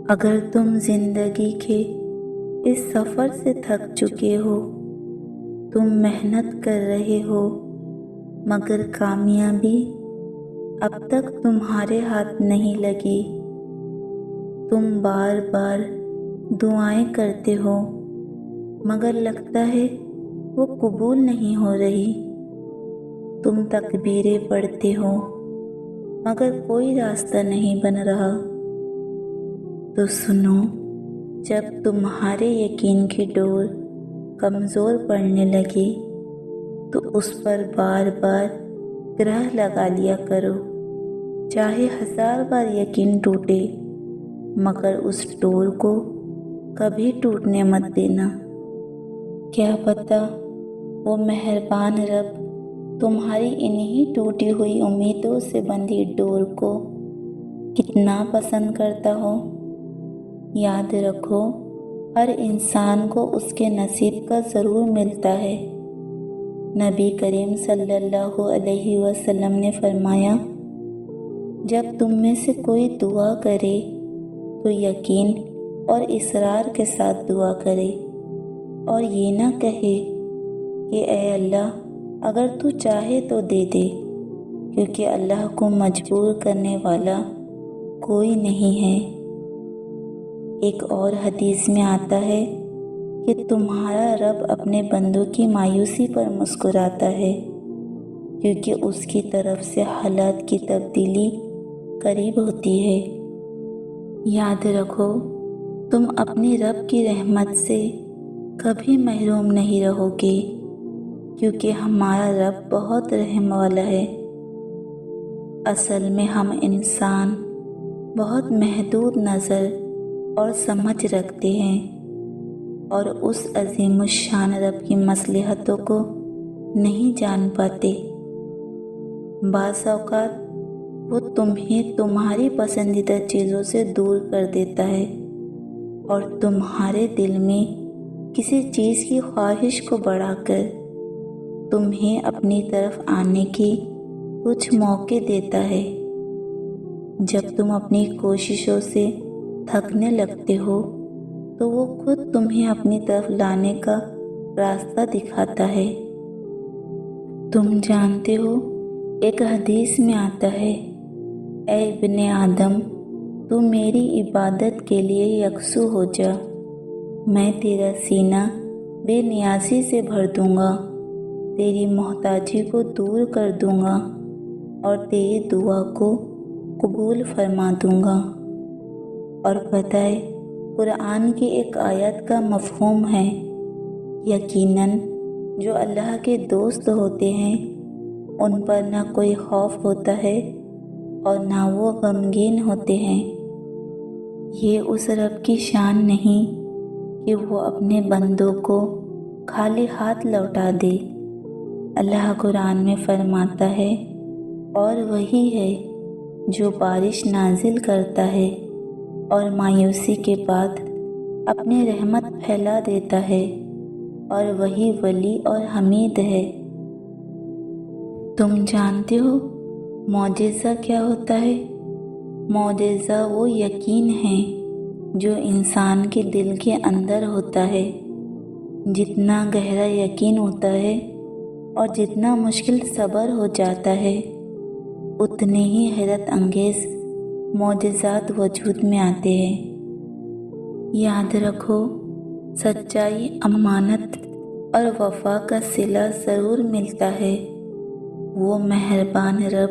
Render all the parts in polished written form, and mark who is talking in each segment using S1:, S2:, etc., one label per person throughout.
S1: اگر تم زندگی کے اس سفر سے تھک چکے ہو، تم محنت کر رہے ہو مگر کامیابی اب تک تمہارے ہاتھ نہیں لگی، تم بار بار دعائیں کرتے ہو مگر لگتا ہے وہ قبول نہیں ہو رہی، تم تکبیریں پڑھتے ہو مگر کوئی راستہ نہیں بن رہا، تو سنو، جب تمہارے یقین کی ڈور کمزور پڑنے لگے تو اس پر بار بار گرہ لگا لیا کرو، چاہے 1000 بار یقین ٹوٹے مگر اس ڈور کو کبھی ٹوٹنے مت دینا۔ کیا پتہ وہ مہربان رب تمہاری انہی ٹوٹی ہوئی امیدوں سے بندھی ڈور کو کتنا پسند کرتا ہو۔ یاد رکھو، ہر انسان کو اس کے نصیب کا ضرور ملتا ہے۔ نبی کریم صلی اللہ علیہ وسلم نے فرمایا، جب تم میں سے کوئی دعا کرے تو یقین اور اصرار کے ساتھ دعا کرے اور یہ نہ کہے کہ اے اللہ اگر تو چاہے تو دے دے، کیونکہ اللہ کو مجبور کرنے والا کوئی نہیں ہے۔ ایک اور حدیث میں آتا ہے کہ تمہارا رب اپنے بندوں کی مایوسی پر مسکراتا ہے، کیونکہ اس کی طرف سے حالات کی تبدیلی قریب ہوتی ہے۔ یاد رکھو، تم اپنی رب کی رحمت سے کبھی محروم نہیں رہو گے، کیونکہ ہمارا رب بہت رحم والا ہے۔ اصل میں ہم انسان بہت محدود نظر اور سمجھ رکھتے ہیں اور اس عظیم الشان رب کی مصلحتوں کو نہیں جان پاتے۔ بعض اوقات وہ تمہیں تمہاری پسندیدہ چیزوں سے دور کر دیتا ہے اور تمہارے دل میں کسی چیز کی خواہش کو بڑھا کر تمہیں اپنی طرف آنے کی کچھ موقع دیتا ہے۔ جب تم اپنی کوششوں سے تھکنے لگتے ہو تو وہ خود تمہیں اپنی طرف لانے کا راستہ دکھاتا ہے۔ تم جانتے ہو، ایک حدیث میں آتا ہے، اے ابن آدم، تو میری عبادت کے لیے یکسو ہو جا، میں تیرا سینہ بے نیازی سے بھر دوں گا، تیری محتاجی کو دور کر دوں گا اور تیری دعا کو قبول فرما دوں گا۔ اور پتہ ہے، قرآن کی ایک آیت کا مفہوم ہے، یقیناً جو اللہ کے دوست ہوتے ہیں ان پر نہ کوئی خوف ہوتا ہے اور نہ وہ غمگین ہوتے ہیں۔ یہ اس رب کی شان نہیں کہ وہ اپنے بندوں کو خالی ہاتھ لوٹا دے۔ اللہ قرآن میں فرماتا ہے، اور وہی ہے جو بارش نازل کرتا ہے اور مایوسی کے بعد اپنی رحمت پھیلا دیتا ہے، اور وہی ولی اور حمید ہے۔ تم جانتے ہو معجزہ کیا ہوتا ہے؟ معجزہ وہ یقین ہے جو انسان کے دل کے اندر ہوتا ہے۔ جتنا گہرا یقین ہوتا ہے اور جتنا مشکل صبر ہو جاتا ہے، اتنے ہی حیرت انگیز معجزات وجود میں آتے ہیں۔ یاد رکھو، سچائی، امانت اور وفا کا صلہ ضرور ملتا ہے۔ وہ مہربان رب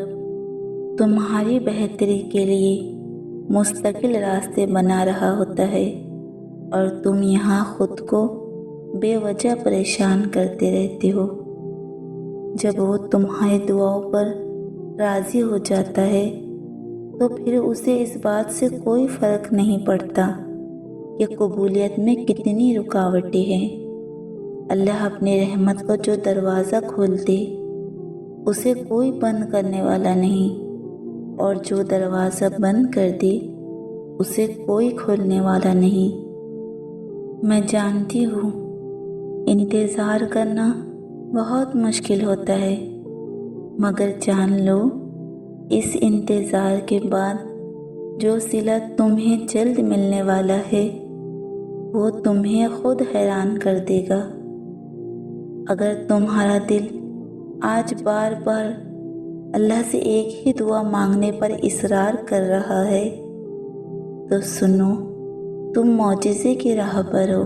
S1: تمہاری بہتری کے لیے مستقل راستے بنا رہا ہوتا ہے اور تم یہاں خود کو بے وجہ پریشان کرتے رہتے ہو۔ جب وہ تمہاری دعاؤں پر راضی ہو جاتا ہے تو پھر اسے اس بات سے کوئی فرق نہیں پڑتا کہ قبولیت میں کتنی رکاوٹیں ہیں۔ اللہ اپنی رحمت کو جو دروازہ کھول دے اسے کوئی بند کرنے والا نہیں، اور جو دروازہ بند کر دے اسے کوئی کھولنے والا نہیں۔ میں جانتی ہوں انتظار کرنا بہت مشکل ہوتا ہے، مگر جان لو اس انتظار کے بعد جو صلہ تمہیں جلد ملنے والا ہے وہ تمہیں خود حیران کر دے گا۔ اگر تمہارا دل آج بار بار اللہ سے ایک ہی دعا مانگنے پر اصرار کر رہا ہے تو سنو، تم معجزے کی راہ پر ہو۔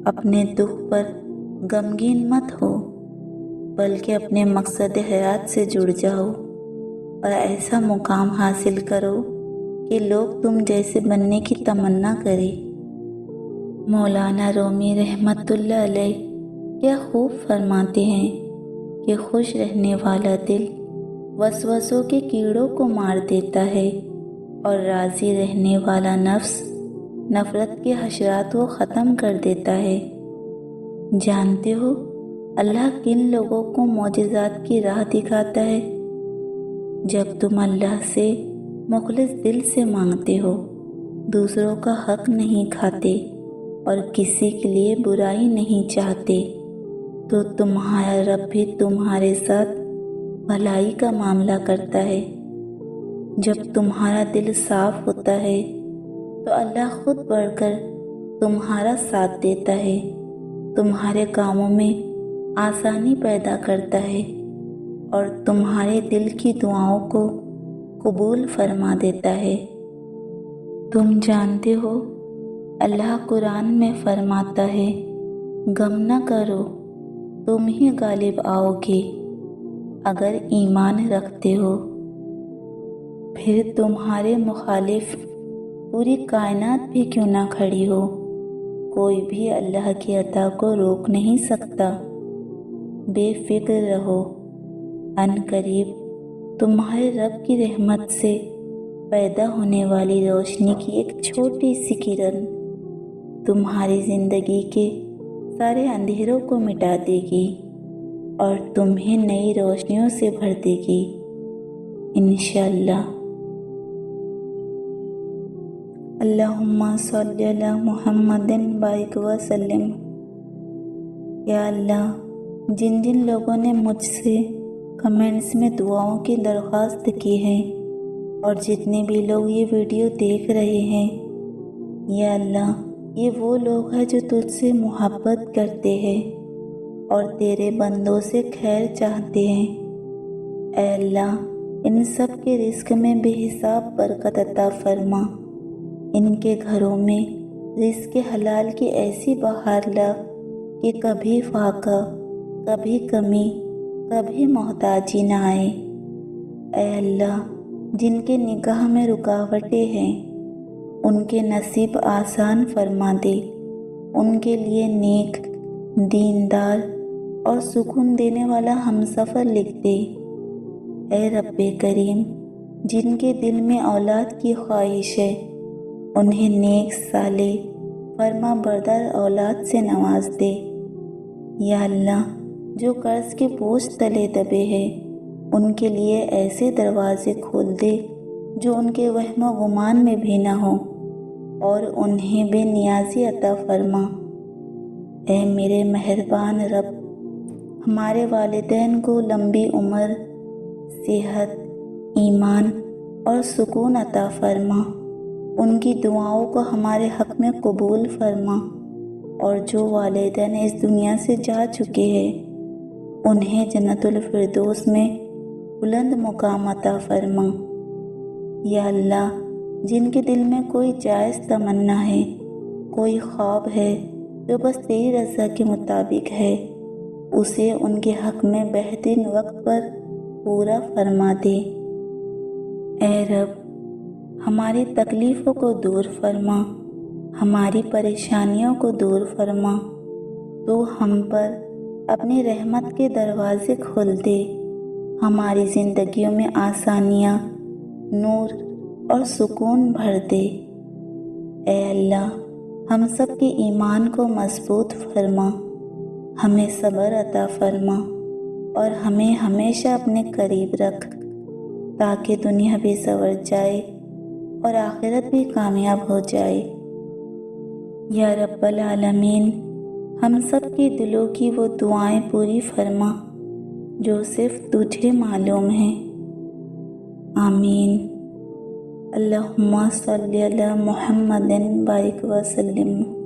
S1: اپنے دکھ پر غمگین مت ہو، بلکہ اپنے مقصد حیات سے جڑ جاؤ اور ایسا مقام حاصل کرو کہ لوگ تم جیسے بننے کی تمنا کرے۔ مولانا رومی رحمۃ اللہ علیہ کیا خوب فرماتے ہیں کہ خوش رہنے والا دل وسوسوں کے کیڑوں کو مار دیتا ہے اور راضی رہنے والا نفس نفرت کے حشرات کو ختم کر دیتا ہے۔ جانتے ہو اللہ کن لوگوں کو معجزات کی راہ دکھاتا ہے؟ جب تم اللہ سے مخلص دل سے مانگتے ہو، دوسروں کا حق نہیں کھاتے اور کسی کے لیے برائی نہیں چاہتے، تو تمہارا رب بھی تمہارے ساتھ بھلائی کا معاملہ کرتا ہے۔ جب تمہارا دل صاف ہوتا ہے تو اللہ خود بڑھ کر تمہارا ساتھ دیتا ہے، تمہارے کاموں میں آسانی پیدا کرتا ہے اور تمہارے دل کی دعاؤں کو قبول فرما دیتا ہے۔ تم جانتے ہو اللہ قرآن میں فرماتا ہے، غم نہ کرو، تم ہی غالب آؤ گے اگر ایمان رکھتے ہو۔ پھر تمہارے مخالف پوری کائنات بھی کیوں نہ کھڑی ہو، کوئی بھی اللہ کی عطا کو روک نہیں سکتا۔ بے فکر رہو، ان قریب تمہارے رب کی رحمت سے پیدا ہونے والی روشنی کی ایک چھوٹی سی کرن تمہاری زندگی کے سارے اندھیروں کو مٹا دے گی اور تمہیں نئی روشنیوں سے بھر دے گی انشاءاللہ۔ اللہم صلی علی محمد بارک وسلم۔ یا اللہ، جن جن لوگوں نے مجھ سے کمنٹس میں دعاؤں کی درخواست کی ہے اور جتنے بھی لوگ یہ ویڈیو دیکھ رہے ہیں، یا اللہ یہ وہ لوگ ہیں جو تجھ سے محبت کرتے ہیں اور تیرے بندوں سے خیر چاہتے ہیں۔ اے اللہ، ان سب کے رزق میں بے حساب برکت عطا فرما، ان کے گھروں میں رزق حلال کی ایسی بہار لا کہ کبھی فاقہ، کبھی کمی، کبھی محتاجی نہ آئے۔ اے اللہ، جن کے نگاہ میں رکاوٹیں ہیں ان کے نصیب آسان فرما دے، ان کے لیے نیک، دیندار اور سکون دینے والا ہمسفر لکھ دے۔ اے رب کریم، جن کے دل میں اولاد کی خواہش ہے انہیں نیک، صالح، فرما بردار اولاد سے نواز دے۔ یا اللہ، جو قرض کے بوجھ تلے دبے ہیں ان کے لیے ایسے دروازے کھول دے جو ان کے وہم و گمان میں بھی نہ ہوں اور انہیں بے نیازی عطا فرما۔ اے میرے مہربان رب، ہمارے والدین کو لمبی عمر، صحت، ایمان اور سکون عطا فرما، ان کی دعاؤں کو ہمارے حق میں قبول فرما، اور جو والدین اس دنیا سے جا چکے ہیں انہیں جنت الفردوس میں بلند مقام عطا فرما۔ یا اللہ، جن کے دل میں کوئی جائز تمنا ہے، کوئی خواب ہے جو بس تیری رضا کے مطابق ہے، اسے ان کے حق میں بہترین وقت پر پورا فرما دے۔ اے رب، ہماری تکلیفوں کو دور فرما، ہماری پریشانیوں کو دور فرما، تو ہم پر اپنی رحمت کے دروازے کھول دے، ہماری زندگیوں میں آسانیاں، نور اور سکون بھر دے۔ اے اللہ، ہم سب کے ایمان کو مضبوط فرما، ہمیں صبر عطا فرما اور ہمیں ہمیشہ اپنے قریب رکھ تاکہ دنیا بھی سنور جائے اور آخرت بھی کامیاب ہو جائے۔ یا رب العالمین، ہم سب کے دلوں کی وہ دعائیں پوری فرما جو صرف تجھے معلوم ہیں۔ آمین۔ اللہم صلی علی محمد بارک وسلم۔